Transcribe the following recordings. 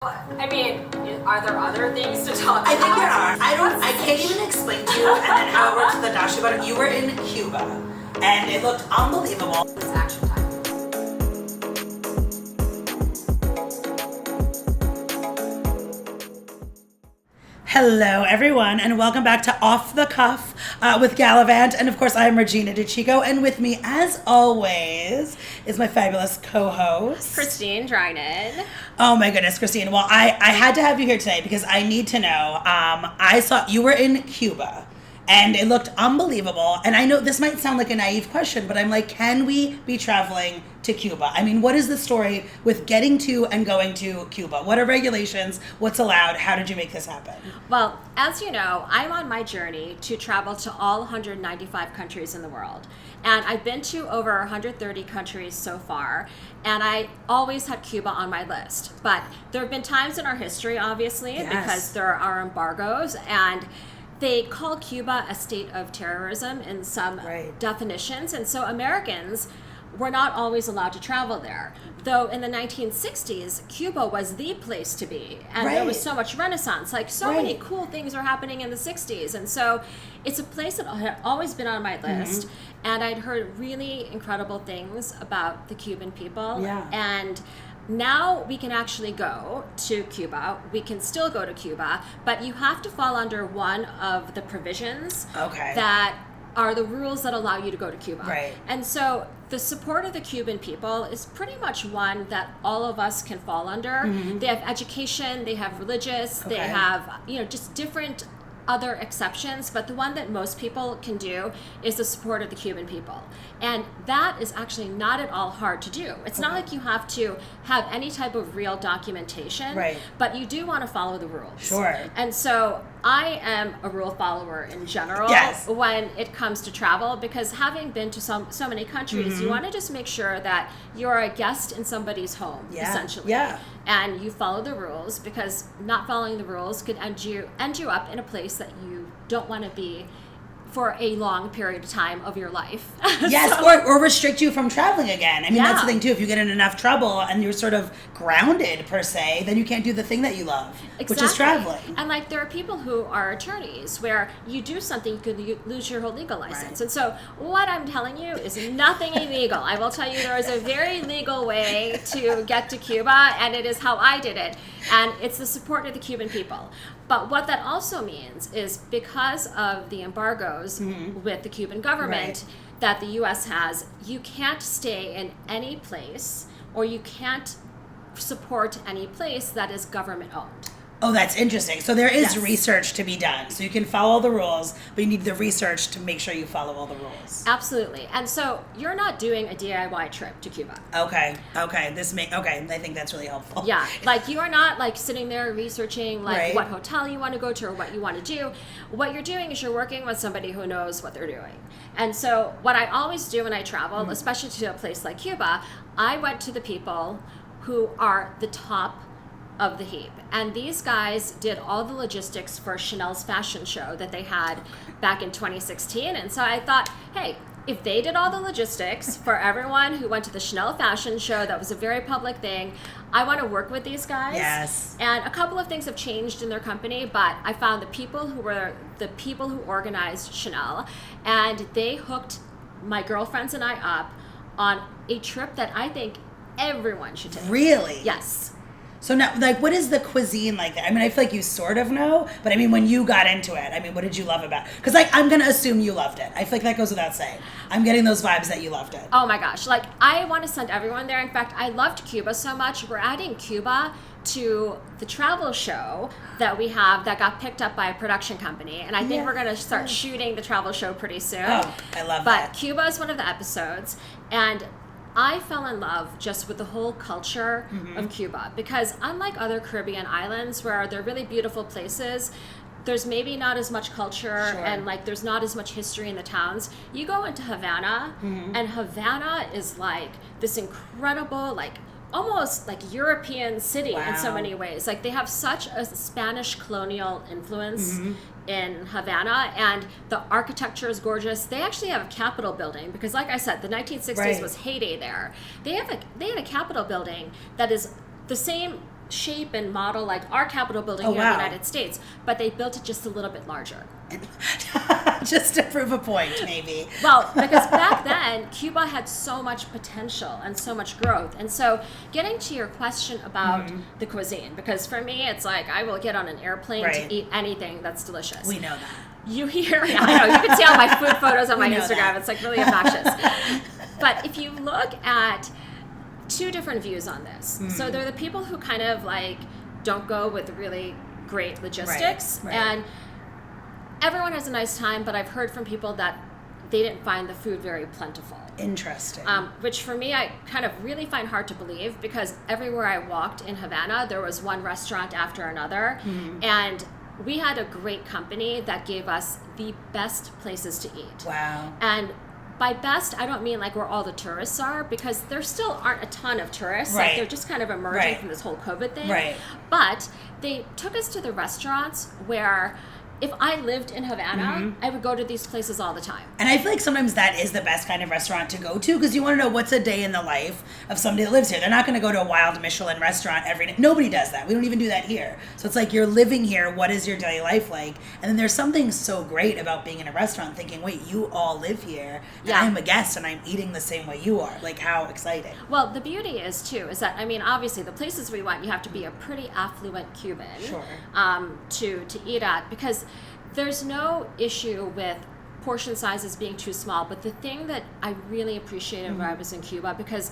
I mean, are there other things to talk about? I think there are. I can't even explain to you and then how it works with the dashi butter. You were in Cuba and it looked unbelievable. It's action time. Hello everyone and welcome back to Off the Cuff with Galavante, and of course I am Regina DeChico, and with me as always is my fabulous co-host Christine Drinan. Oh my goodness, Christine. Well, I had to have you here today because I need to know. I saw you were in Cuba and it looked unbelievable. And I know this might sound like a naive question, but I'm like, can we be traveling to Cuba? I mean, what is the story with getting to and going to Cuba? What are regulations? What's allowed? How did you make this happen? Well, as you know, I'm on my journey to travel to all 195 countries in the world. And I've been to over 130 countries so far, and I always had Cuba on my list. But there have been times in our history, obviously, because there are embargoes, and they call Cuba a state of terrorism in some definitions, and so Americans were not always allowed to travel there. Though in the 1960s, Cuba was the place to be, and there was so much renaissance, like so many cool things are happening in the 60s, and so it's a place that had always been on my list, and I'd heard really incredible things about the Cuban people, and now we can actually go to Cuba. We can still go to Cuba, but you have to fall under one of the provisions that are the rules that allow you to go to Cuba. Right. And so the support of the Cuban people is pretty much one that all of us can fall under. They have education, they have religious, they have, just different other exceptions, but the one that most people can do is the support of the Cuban people. And that is actually not at all hard to do. It's not like you have to have any type of real documentation, but you do want to follow the rules. Sure. And so I am a rule follower in general when it comes to travel, because having been to so many countries, you want to just make sure that you're a guest in somebody's home, essentially. And you follow the rules, because not following the rules could end you up in a place that you don't want to be for a long period of time of your life. Or restrict you from traveling again. I mean, that's the thing too. If you get in enough trouble and you're sort of grounded per se, then you can't do the thing that you love, which is traveling. And like, there are people who are attorneys where you do something, you could lose your whole legal license. And so what I'm telling you is nothing illegal. I will tell you, there is a very legal way to get to Cuba, and it is how I did it. And it's the support of the Cuban people. But what that also means is, because of the embargoes with the Cuban government that the U.S. has, you can't stay in any place, or you can't support any place that is government owned. Oh, that's interesting. So there is research to be done. So you can follow all the rules, but you need the research to make sure you follow all the rules. Absolutely. And so you're not doing a DIY trip to Cuba. Okay. I think that's really helpful. Yeah. Like, you are not like sitting there researching what hotel you want to go to or what you want to do. What you're doing is you're working with somebody who knows what they're doing. And so what I always do when I travel, especially to a place like Cuba, I went to the people who are the top of the heap. And these guys did all the logistics for Chanel's fashion show that they had back in 2016. And so I thought, hey, if they did all the logistics for everyone who went to the Chanel fashion show, that was a very public thing, I want to work with these guys. Yes. And a couple of things have changed in their company, but I found the people who organized Chanel, and they hooked my girlfriends and I up on a trip that I think everyone should take. Really? Yes. So now, like, what is the cuisine like there? I mean, I feel like you sort of know, but I mean, when you got into it, I mean, what did you love about it? Because, like, I'm going to assume you loved it. I feel like that goes without saying. I'm getting those vibes that you loved it. Oh my gosh. Like, I want to send everyone there. In fact, I loved Cuba so much. We're adding Cuba to the travel show that we have that got picked up by a production company. And I think we're going to start shooting the travel show pretty soon. Oh, I love that. But Cuba is one of the episodes. And I fell in love just with the whole culture of Cuba, because unlike other Caribbean islands where they're really beautiful places, there's maybe not as much culture and like there's not as much history in the towns. You go into Havana and Havana is like this incredible, like almost like European city in so many ways. Like, they have such a Spanish colonial influence in Havana, and the architecture is gorgeous. They actually have a Capitol building because, like I said, the 1960s was heyday there. They had a Capitol building that is the same shape and model like our Capitol building here in the United States, but they built it just a little bit larger. Just to prove a point, maybe. Well, because back then, Cuba had so much potential and so much growth. And so getting to your question about the cuisine, because for me, it's like I will get on an airplane to eat anything that's delicious. We know that. You hear, I know, you can see all my food photos on my Instagram. It's like really obnoxious. But if you look at two different views on this, so there are the people who kind of like don't go with really great logistics, and everyone has a nice time, but I've heard from people that they didn't find the food very plentiful. Interesting. Which for me, I kind of really find hard to believe, because everywhere I walked in Havana, there was one restaurant after another, and we had a great company that gave us the best places to eat. Wow. And by best, I don't mean like where all the tourists are, because there still aren't a ton of tourists. Like they're just kind of emerging from this whole COVID thing. But they took us to the restaurants where if I lived in Havana, I would go to these places all the time. And I feel like sometimes that is the best kind of restaurant to go to, because you want to know what's a day in the life of somebody that lives here. They're not going to go to a wild Michelin restaurant every day. Nobody does that. We don't even do that here. So it's like you're living here. What is your daily life like? And then there's something so great about being in a restaurant thinking, wait, you all live here. And I'm a guest and I'm eating the same way you are. Like, how exciting. Well, the beauty is, too, is that, I mean, obviously the places we went, you have to be a pretty affluent Cuban to eat at, because there's no issue with portion sizes being too small, but the thing that I really appreciated when I was in Cuba, because,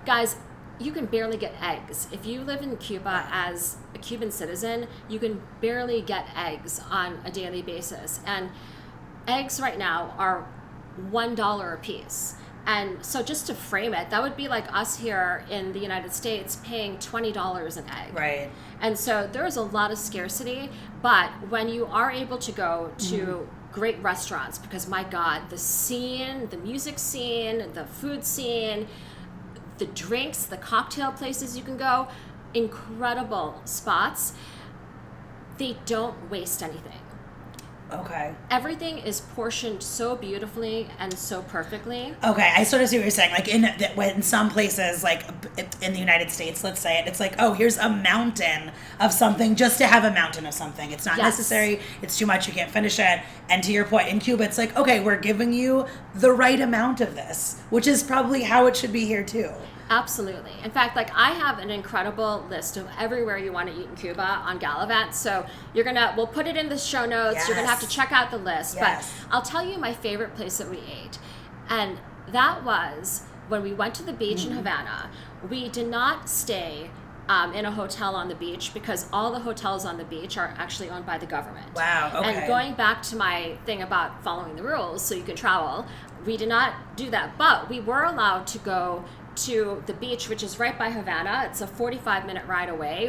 guys, you can barely get eggs. If you live in Cuba as a Cuban citizen, you can barely get eggs on a daily basis. And eggs right now are $1 a piece. And so just to frame it, that would be like us here in the United States paying $20 an egg. Right. And so there is a lot of scarcity, but when you are able to go to great restaurants, because my God, the scene, the music scene, the food scene, the drinks, the cocktail places you can go, incredible spots, they don't waste anything. Okay. Everything is portioned so beautifully and so perfectly. Okay, I sort of see what you're saying. Like in some places, like in the United States, let's say it, it's like, oh, here's a mountain of something just to have a mountain of something. It's not necessary. It's too much. You can't finish it. And to your point, in Cuba, it's like, okay, we're giving you the right amount of this, which is probably how it should be here too. Absolutely. In fact, like I have an incredible list of everywhere you want to eat in Cuba on Galavante. So we'll put it in the show notes. Yes. You're going to have to check out the list. Yes. But I'll tell you my favorite place that we ate. And that was when we went to the beach in Havana. We did not stay in a hotel on the beach, because all the hotels on the beach are actually owned by the government. Wow, okay. And going back to my thing about following the rules so you can travel, we did not do that. But we were allowed to go to the beach, which is right by Havana. It's a 45-minute ride away.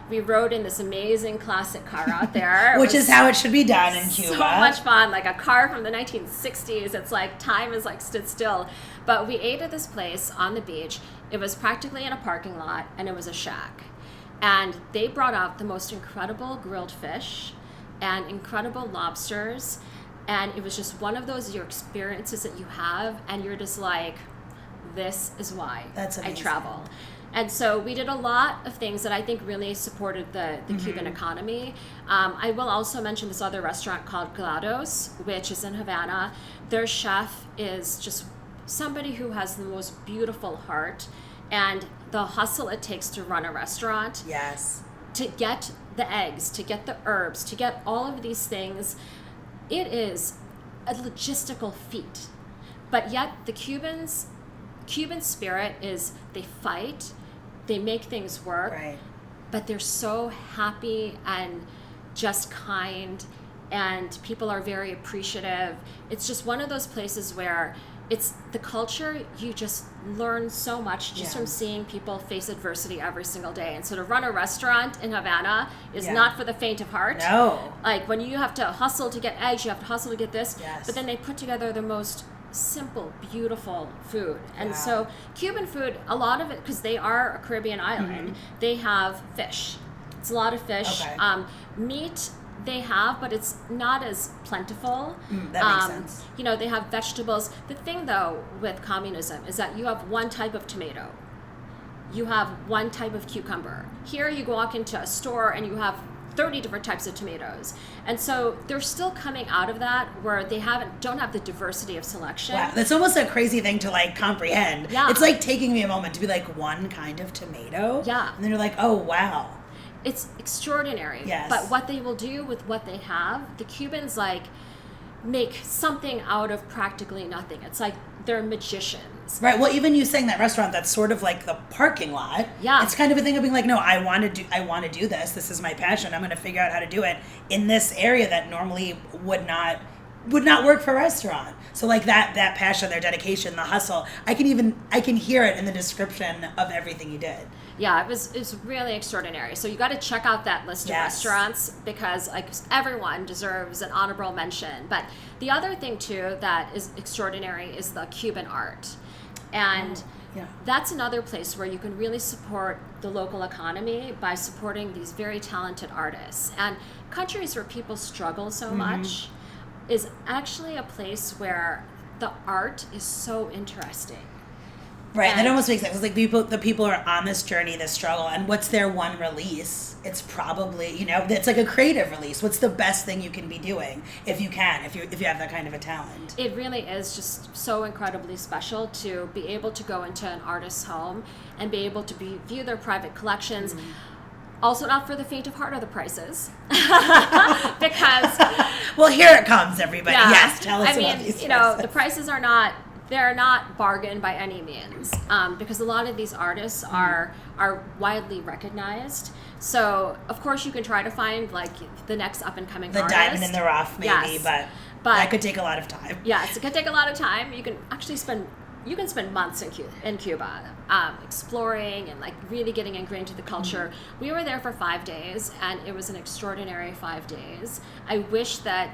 We rode in this amazing classic car out there. Which is how it should be done in Cuba. So much fun, like a car from the 1960s. It's like time is like stood still. But we ate at this place on the beach. It was practically in a parking lot, and it was a shack. And they brought out the most incredible grilled fish and incredible lobsters. And it was just one of those your experiences that you have, and you're just like, this is why I travel. And so we did a lot of things that I think really supported the Cuban economy. I will also mention this other restaurant called GLaDOS, which is in Havana. Their chef is just somebody who has the most beautiful heart, and the hustle it takes to run a restaurant. Yes. To get the eggs, to get the herbs, to get all of these things, it is a logistical feat. But yet the Cuban spirit is they fight, they make things work, but they're so happy and just kind, and people are very appreciative. It's just one of those places where it's the culture, you just learn so much just from seeing people face adversity every single day. And so to run a restaurant in Havana is not for the faint of heart. No. Like when you have to hustle to get eggs, you have to hustle to get this, Yes. but then they put together the most simple, beautiful food. And so Cuban food, a lot of it, because they are a Caribbean island, they have fish. It's a lot of fish. Okay. Meat they have, but it's not as plentiful. That makes sense. You know, they have vegetables. The thing, though, with communism is that you have one type of tomato. you have one type of cucumber. Here you walk into a store and you have 30 different types of tomatoes. And so they're still coming out of that where they don't have the diversity of selection. Wow, that's almost a crazy thing to like comprehend. Yeah. It's like taking me a moment to be like, one kind of tomato? Yeah. And then you're like, oh, wow. It's extraordinary. Yes. But what they will do with what they have, the Cubans like make something out of practically nothing. It's like they're magicians. Right. Well, even you saying that restaurant, that's sort of like the parking lot. Yeah. It's kind of a thing of being like, no, I want to do this. This is my passion. I'm going to figure out how to do it in this area that normally would not work for a restaurant. So like that passion, their dedication, the hustle, I can hear it in the description of everything you did. Yeah, it was really extraordinary. So you got to check out that list of restaurants because like everyone deserves an honorable mention. But the other thing too that is extraordinary is the Cuban art. And that's another place where you can really support the local economy by supporting these very talented artists. And countries where people struggle so much is actually a place where the art is so interesting. Right, and that almost makes sense. It's like the people are on this journey, this struggle, and what's their one release? It's probably, it's like a creative release. What's the best thing you can be doing if you have that kind of a talent? It really is just so incredibly special to be able to go into an artist's home and be able to view their private collections. Also not for the faint of heart are the prices. Because well, here it comes, everybody. Yes, tell us about these prices. The prices they're not bargain by any means, because a lot of these artists are widely recognized. So of course you can try to find like the next up and coming artist. The diamond in the rough, maybe, but that could take a lot of time. Yes, it could take a lot of time. You can actually spend months in Cuba, exploring and like really getting ingrained to the culture. We were there for 5 days, and it was an extraordinary 5 days. I wish that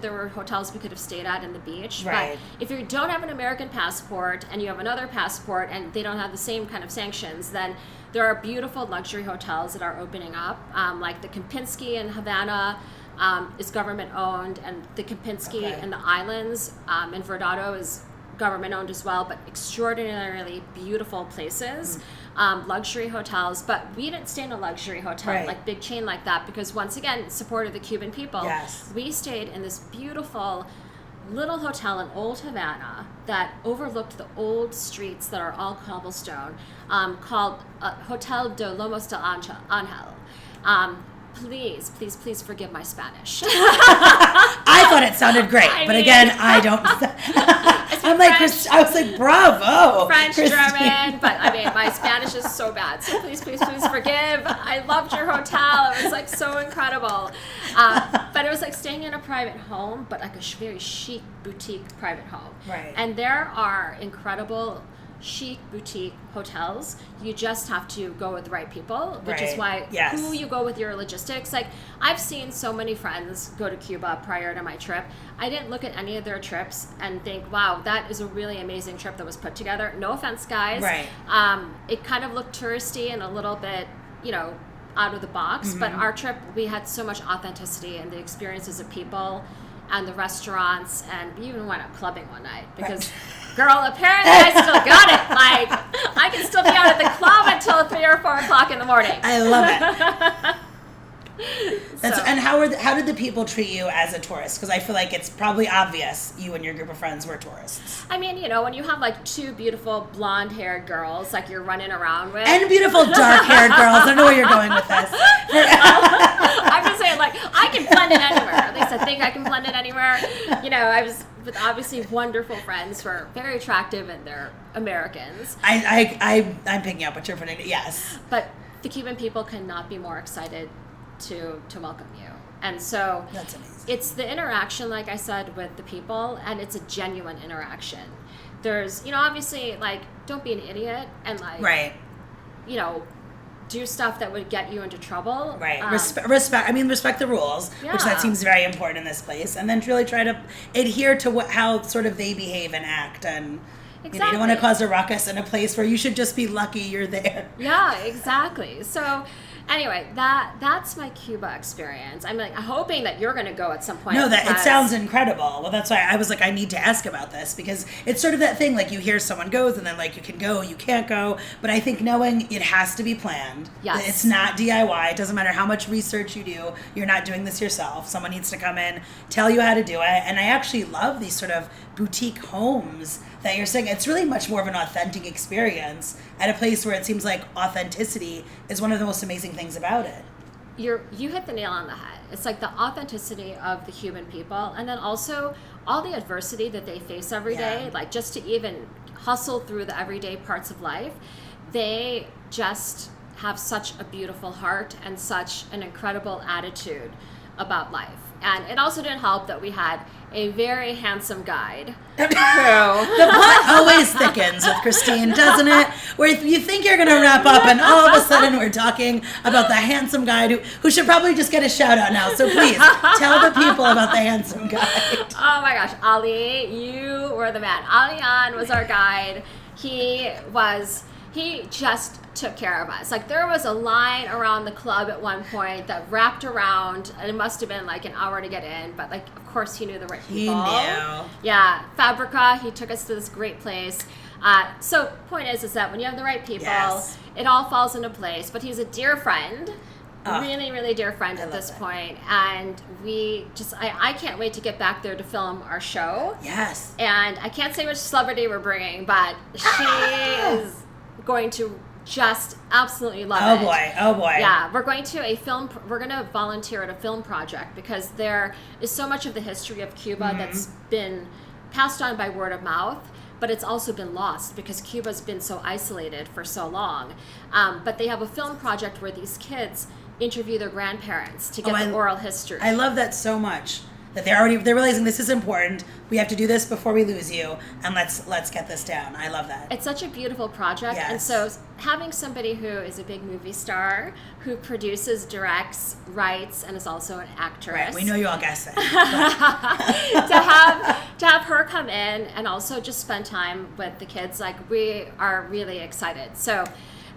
there were hotels we could have stayed at in the beach. Right. But if you don't have an American passport and you have another passport and they don't have the same kind of sanctions, then there are beautiful luxury hotels that are opening up, like the Kempinski in Havana. Is government owned, and the Kempinski in the islands in Verdado is government owned as well, but extraordinarily beautiful places, luxury hotels. But we didn't stay in a luxury hotel, like big chain like that, because once again, supported the Cuban people. Yes. We stayed in this beautiful little hotel in Old Havana that overlooked the old streets that are all cobblestone, called Hotel de Lomos del Angel. Please forgive my Spanish. I thought it sounded great, but again, I don't. I'm like, I was like, bravo. French, German, but I mean, my Spanish is so bad. So please forgive. I loved your hotel. It was like so incredible. But it was like staying in a private home, but like a very chic boutique private home. Right. And there are incredible chic boutique hotels. You just have to go with the right people, which is why who you go with your logistics. Like, I've seen so many friends go to Cuba prior to my trip. I didn't look at any of their trips and think, wow, that is a really amazing trip that was put together. No offense, guys. Right. It kind of looked touristy and a little bit, out of the box, but our trip, we had so much authenticity and the experiences of people and the restaurants, and we even went out clubbing one night because girl, apparently I still got it. Like, I can still be out at the club until 3 or 4 o'clock in the morning. I love it. And how did the people treat you as a tourist? Because I feel like it's probably obvious you and your group of friends were tourists. I mean, when you have like 2 beautiful blonde-haired girls like you're running around with, and beautiful dark-haired girls. I don't know where you're going with this. I'm just saying, like, I can blend in anywhere. At least I think I can blend in anywhere. I was with obviously wonderful friends who are very attractive and they're Americans. I'm picking up what you're putting. Yes. But the Cuban people cannot be more excited to welcome you. And so that's amazing. It's the interaction, like I said, with the people, and it's a genuine interaction. There's, obviously, like, don't be an idiot and, like, do stuff that would get you into trouble. Right. Respect the rules, which that seems very important in this place, and then really try to adhere to how sort of they behave and act, and you don't want to cause a ruckus in a place where you should just be lucky you're there. Yeah, exactly. So Anyway, that's my Cuba experience. I'm like hoping that you're going to go at some point. No, that it sounds incredible. Well, that's why I was like, I need to ask about this, because it's sort of that thing, like you hear someone goes and then like you can go, you can't go. But I think knowing it has to be planned. Yes. It's not DIY. It doesn't matter how much research you do. You're not doing this yourself. Someone needs to come in, tell you how to do it. And I actually love these sort of boutique homes that you're saying. It's really much more of an authentic experience at a place where it seems like authenticity is one of the most amazing things about it. You hit the nail on the head. It's like the authenticity of the Cuban people, and then also all the adversity that they face every day, like just to even hustle through the everyday parts of life. They just have such a beautiful heart and such an incredible attitude about life. And it also didn't help that we had a very handsome guide. The plot always thickens with Christine, doesn't it? Where you think you're going to wrap up and all of a sudden we're talking about the handsome guide who should probably just get a shout out now. So please, tell the people about the handsome guide. Oh my gosh, Ali, you were the man. Alian was our guide. He just took care of us. Like there was a line around the club at one point that wrapped around, and it must have been like an hour to get in, but like of course he knew the right people. He knew. Yeah, Fabrica, he took us to this great place. So point is that when you have the right people, it all falls into place. But he's a dear friend. Really, really dear friend at this point. And I can't wait to get back there to film our show. Yes. And I can't say which celebrity we're bringing, but she is going to just absolutely love it. Oh boy. Yeah, we're going to volunteer at a film project because there is so much of the history of Cuba that's been passed on by word of mouth, but it's also been lost because Cuba's been so isolated for so long. But they have a film project where these kids interview their grandparents to get the oral history. I love that so much. That they're realizing this is important. We have to do this before we lose you, and let's get this down. I love that. It's such a beautiful project, and so having somebody who is a big movie star, who produces, directs, writes, and is also an actress. Right, we know you all guessed it. to have her come in and also just spend time with the kids, like we are really excited. So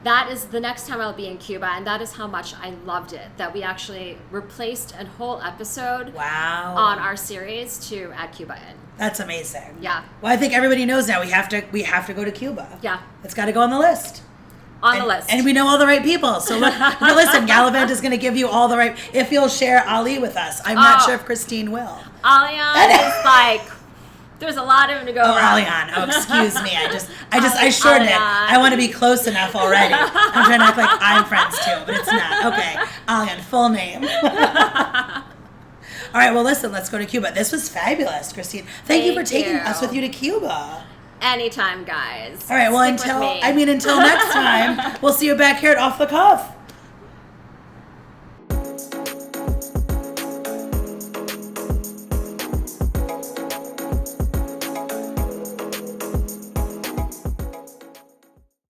that is the next time I'll be in Cuba, and that is how much I loved it, that we actually replaced a whole episode on our series to add Cuba in. That's amazing. Yeah. Well, I think everybody knows now we have to go to Cuba. Yeah. It's got to go on the list. The list. And we know all the right people. So listen, Galavante is going to give you all the right, if you'll share Ali with us. I'm not sure if Christine will. Alian is like... There's a lot of them to go around. Alian. Oh, excuse me. I shortened it. I want to be close enough already. I'm trying to act like I'm friends too, but it's not. Okay. Alian, full name. All right, well, listen, let's go to Cuba. This was fabulous, Christine. Thank you for taking us with you to Cuba. Anytime, guys. All right, well, until next time, we'll see you back here at Off the Cuff.